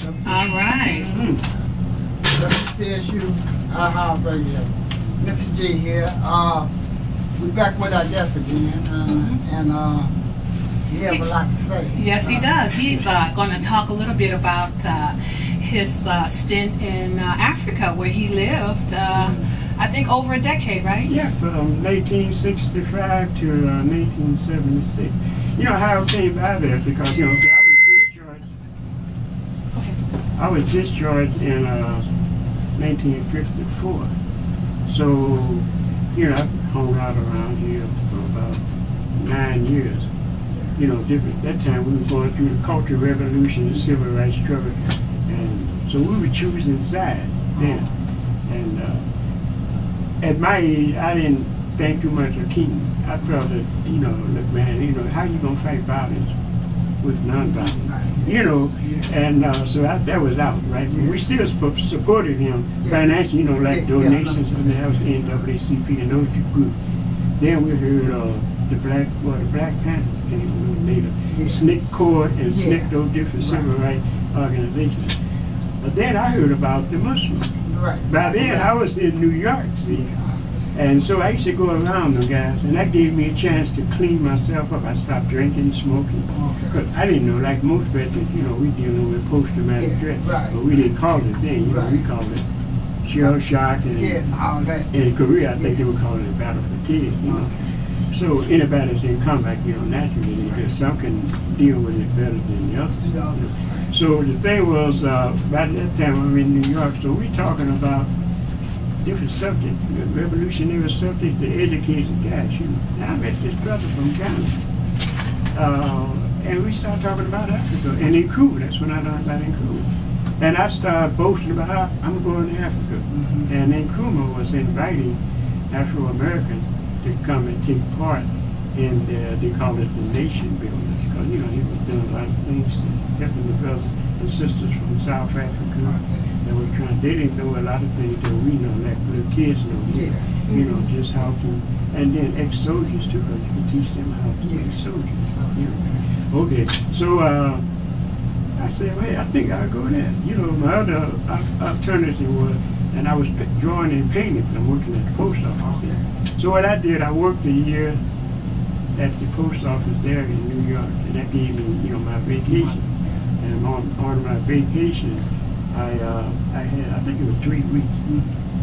All right. WCSU, Radio. Mr. G here. We're back with our guest again, and he has a lot to say. Yes, he does. He's going to talk a little bit about his stint in Africa, where he lived, I think, over a decade, right? Yeah, from 1865 to 1976. You know how I came by there, because, you know, I was discharged in 1954. So, you know, I hung out around here for about 9 years. You know, different. That time we were going through the Cultural Revolution, the Civil Rights struggle, and so we were choosing sides then. And at my age, I didn't think too much of King. I felt that, you know, look, man, you know, how you gonna fight violence with non-violence? You know, and so that was out, right? But we still supported him financially, you know, like donations, and that was NAACP and those two groups. Then we heard the Black Panthers came a little later, SNCC Court and SNCC, those different civil rights organizations. But then I heard about the Muslims. By then I was in New York, see, and so I used to go around them guys, and that gave me a chance to clean myself up. I stopped drinking, smoking, because I didn't know, like most veterans, you know, we dealing with post-traumatic stress, but we didn't call it then, you know, we called it shell shock, and in Korea I think they were calling it battle fatigue, you know. So anybody that's in combat, you know, naturally, because some can deal with it better than the others. You know. So the thing was, by that time we were in New York, so we talking about different subjects, revolutionary subjects, the educated guys, you know. And I met this brother from Ghana, and we started talking about Africa, and Nkrumah, that's when I learned about Nkrumah. And I started boasting about how I'm going to Africa. And Nkrumah was inviting Afro-Americans to come and take part in they call it the nation building. Because, you know, he was doing a lot of things, helping the brothers and sisters from South Africa that were trying. They didn't know a lot of things that we know, like little kids know. You know, just how to, and then ex-soldiers too, because you can teach them how to be soldiers. You know. Okay, so I said, well, I think I'll go there. You know, my other alternative was, and I was drawing and painting, because I'm working at the post office there. So what I did, I worked a year at the post office there in New York, and that gave me, you know, my vacation. And on my vacation, I think it was 3 weeks,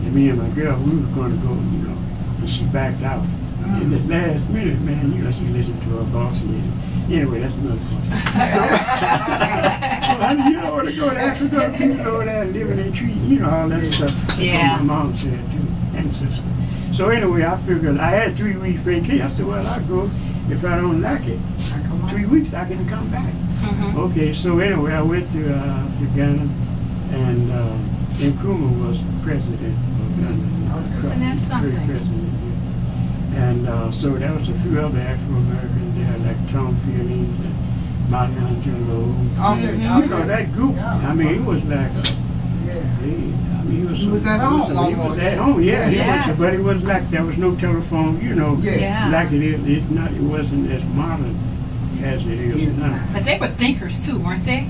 and me and my girl, we were going to go, you know, and she backed out. In the last minute, man, you know, she listened to her boss. Anyway, that's another point. So, you don't want to go to Africa, people over there living in trees, you know, all that stuff. My mom said too, and sister. So anyway, I figured I had 3 weeks vacation. I said, well, I'll go. If I don't like it, 3 weeks, I can come back. Okay, so anyway, I went to Ghana, and Nkrumah was president of Ghana. Isn't that something? And so there was a few other Afro-Americans there, like Tom Fielding and Michelangelo. You know, that group. I mean, it was like he was at home. He was at home, but it was like there was no telephone, you know, like it is. It's not. It wasn't as modern as it is now. But they were thinkers too, weren't they?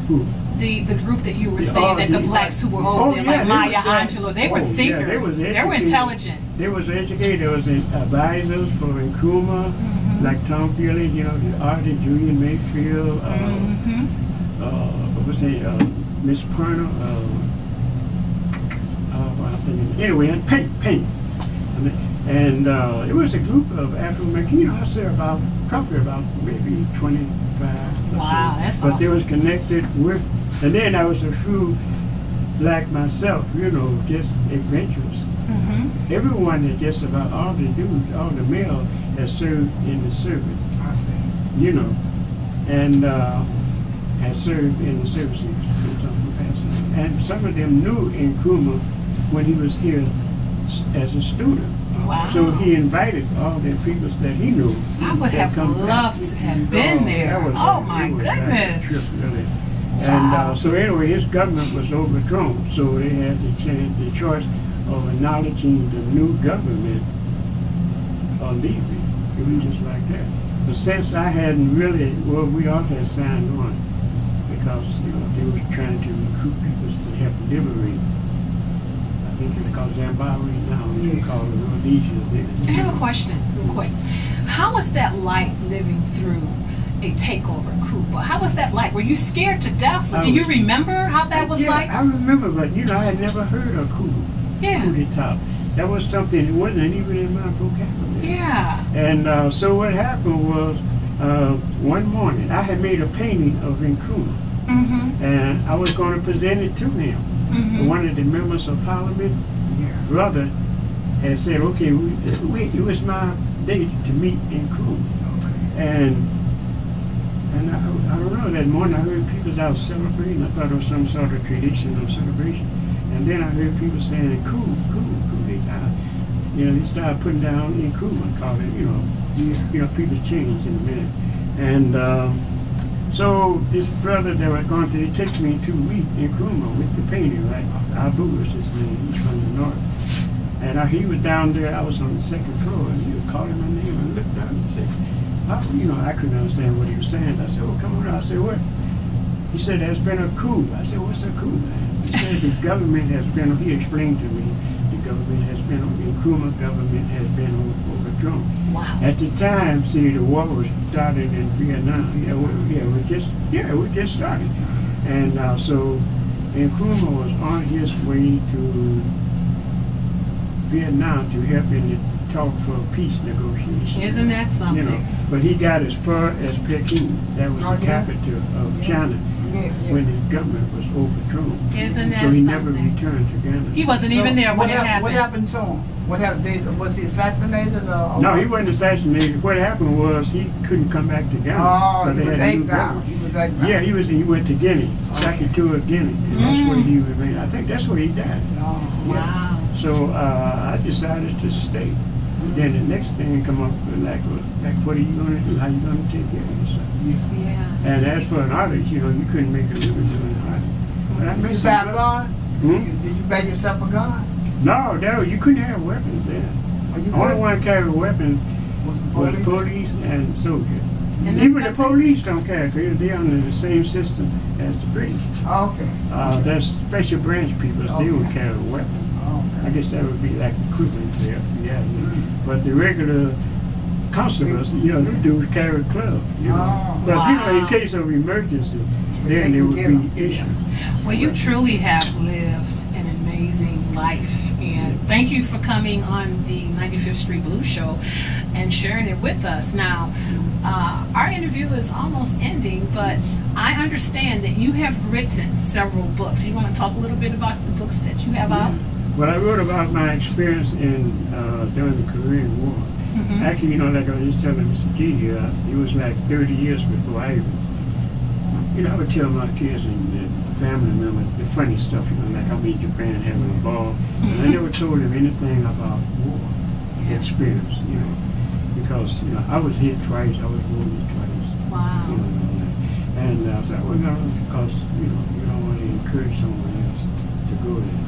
Who? The group that you were saying, that the blacks who were over there, like Maya Angelou, they were thinkers. They were intelligent. They was educated. There was advisors for Nkrumah, like Tom Fielding, you know, the Artie, Julian Mayfield, what was it, Miss Perner, anyway, and Paint. And it was a group of Afro-American, you know, I say probably about maybe 25 Wow, that's but awesome. they was connected with, and then I was a few like myself, you know, just adventurous. Everyone had just about, all the dudes, all the males had served in the service. You know, and had served in the services in some capacity. And some of them knew Nkrumah when he was here as a student. Wow. So he invited all the people that he knew. I would have loved to have been there. Oh my goodness. Trip, really. And so anyway, his government was overthrown. So they had the choice of acknowledging the new government or leaving. It was just like that. But since I hadn't really, well, we all had signed on because, you know, they were trying to recruit people to help liberate. I think it's called Zimbabwe now. It's called Rhodesia then. I have a question, real quick. How was that like living through a takeover coup? How was that like? Were you scared to death? Do you remember how that was like? I remember, but I had never heard of coup d'etat. That was something that wasn't even in my vocabulary. Yeah. And so what happened was, one morning, I had made a painting of Nkrumah, and I was going to present it to him. One of the members of Parliament, brother, had said, okay, it was my date to meet Nkrumah. And I don't know, that morning I heard people out celebrating. I thought it was some sort of tradition or celebration. And then I heard people saying, coup d'etat. They started putting down Nkrumah, calling it, people changed in a minute. And so this brother that was going to take me to meet Nkrumah with the painting, right? Abu was his name, he's from the north. And he was down there, I was on the second floor, and he was calling my name and looked down and said, I couldn't understand what he was saying. I said, well, come on. I said, what? He said, there's been a coup. I said, what's a coup, man? He said, the government has been, he explained to me, the government has been, the Nkrumah government has been overthrown. Wow. At the time, see, the war was started in Vietnam. We just started. And so Nkrumah was on his way to Vietnam to help in the talk for peace negotiations. Isn't that something? But he got as far as Peking. That was the capital of China when his government was overthrown. Isn't that so he something? never returned to Ghana. He wasn't even there when it happened. What happened to him? What happened? Was he assassinated? No, he wasn't assassinated. What happened was he couldn't come back to Ghana. Oh, he was exiled. Yeah, he went to Guinea, Sakatula, Guinea. And that's where he remained. I think that's where he died. Oh, wow. So I decided to stay. Then the next thing come up with like, what are you going to do? How you going to take care of yourself? Yeah. And as for an artist, you couldn't make a living doing art. But I Did you buy a gun? Did you buy yourself a gun? No, you couldn't have weapons then. Only one carried weapons was police and soldiers. Even the police don't carry because they're under the same system as the British. Oh, okay. There's special branch people, they would carry weapons. I guess that would be like equivalent to the FBI. But the regular constables, them dudes carry clubs. But in case of emergency, then there would be issues. Well, you truly have lived an amazing life, and thank you for coming on the 95th Street Blues Show and sharing it with us. Now, our interview is almost ending, but I understand that you have written several books. You want to talk a little bit about the books that you have out? Well, I wrote about my experience during the Korean War. Actually, like I was just telling Mr. G here, it was like 30 years before I even, I would tell my kids and the family members the funny stuff, like I'm in Japan having a ball. And I never told them anything about war experience, because, I was hit twice, I was wounded twice. Wow. And so I was because, you don't want to encourage someone else to go there.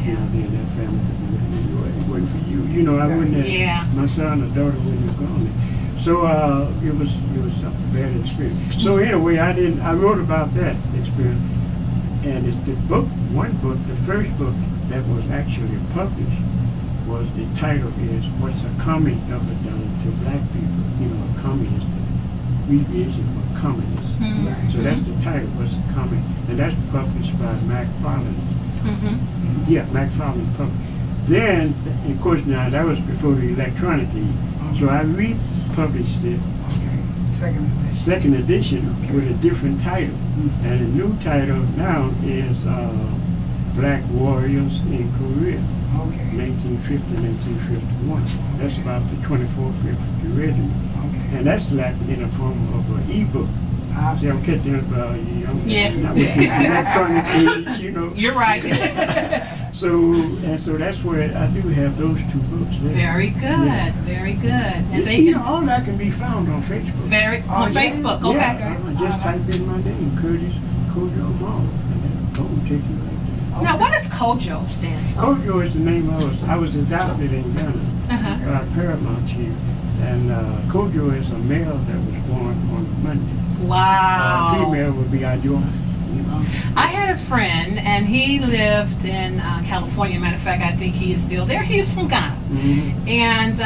Then that family could be with you. It wasn't for you. I wouldn't have, my son or daughter wouldn't have gone there. So it was a bad experience. So anyway, I wrote about that experience. And it's the first book that was actually published was, the title is What's a Coming Ever Done to Black People? A communist, abbreviation for communist. So that's the title, What's a Coming, and that's published by McFarland. Yeah, McFarland published. Then, of course, now that was before the electronic age. So I republished it. Second edition with a different title. And the new title now is Black Warriors in Korea, 1950-1951. That's about the 24th Infantry Regiment. And that's like in the form of an e-book. See, I'm catching up, not with this electronic age, You're right. So that's where I do have those two books there. Very good, very good. And all that can be found on Facebook. On Facebook, okay. Yeah, just type in my name, Curtis Kojo Mall, and then go and take you right there. Now, what does Kojo stand for? Kojo is the name I was adopted in Ghana, Paramount here. And Kojo is a male that was born on Monday. Wow. Female would be Ajoa. I had a friend, and he lived in California. Matter of fact, I think he is still there. He is from Ghana, and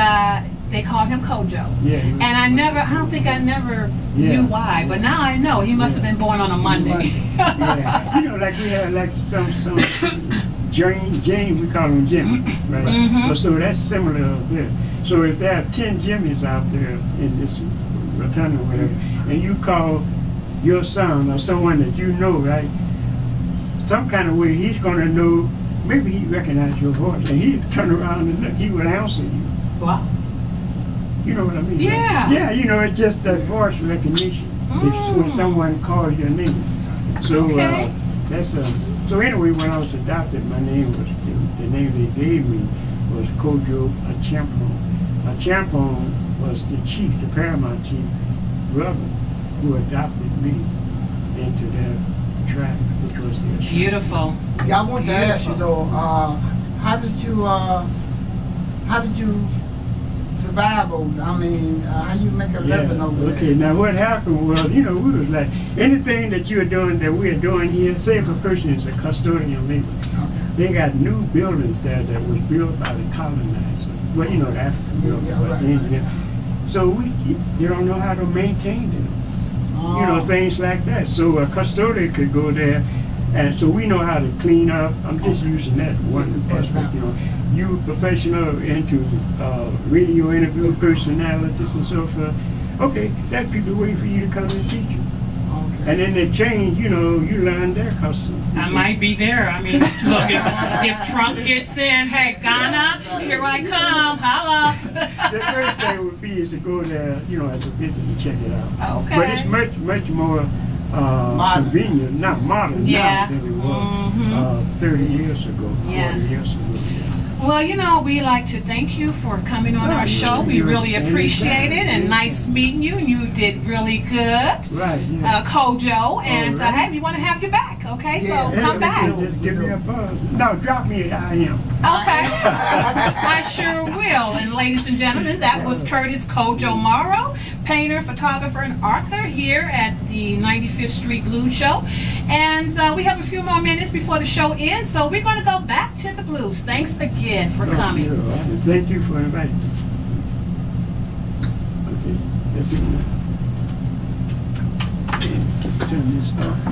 they called him Kojo. Yeah, and I don't think I never knew why, but now I know. He must have been born on a Monday. Yeah. You know, like we have like some James, we call him Jimmy, right? So that's similar there. So if there are 10 Jimmys out there in this rotunda or whatever, and you call your son or someone that you know, right? Some kind of way he's gonna know, maybe he recognize your voice, and he'd turn around and look, he would answer you. Wow. You know what I mean? Yeah. Right? Yeah, you know, it's just that voice recognition. It's when someone calls your name. So that's so anyway, when I was adopted, my name was, the name they gave me was Kojo Achampong. Achampong was the chief, the paramount chief brother who adopted me into their tribe, which was their tribe. Beautiful. Yeah, I want to ask you though, how did you survive over there? I mean, how you make a living over there? Okay, now what happened was, you know, we was like, anything that you're doing that we're doing here, say if a person is a custodian labor, they got new buildings there that was built by the colonizer. Well, you know, the African buildings, but the engineer. So you don't know how to maintain them. You know, things like that. So a custodian could go there, and so we know how to clean up. I'm just using that one aspect, you know. You professional into radio interview personalities and so forth. Okay, that people waiting for you to come and teach you. And then they change, you know, you learn their customs. I might be there. I mean, look, if Trump gets in, hey, Ghana, here I come, holla. The first thing would be is to go there, you know, as a visitor and check it out. Okay. But it's much more convenient, not modern now than it was 30 years ago, 40 years ago. Well, you know, we like to thank you for coming on our show. We really appreciate it, and nice meeting you. You did really good, right? Yeah. Kojo, and hey, we want to have you back. Okay, so come back. Just give me a buzz. No, drop me an IM. Okay, I sure will. And ladies and gentlemen, that was Curtis Kojo Morrow, painter, photographer, and author here at the 95th Street Blues Show. And we have a few more minutes before the show ends, so we're going to go back to the blues. Thanks again for coming. Thank you for inviting me. Okay, that's it. Turn this off.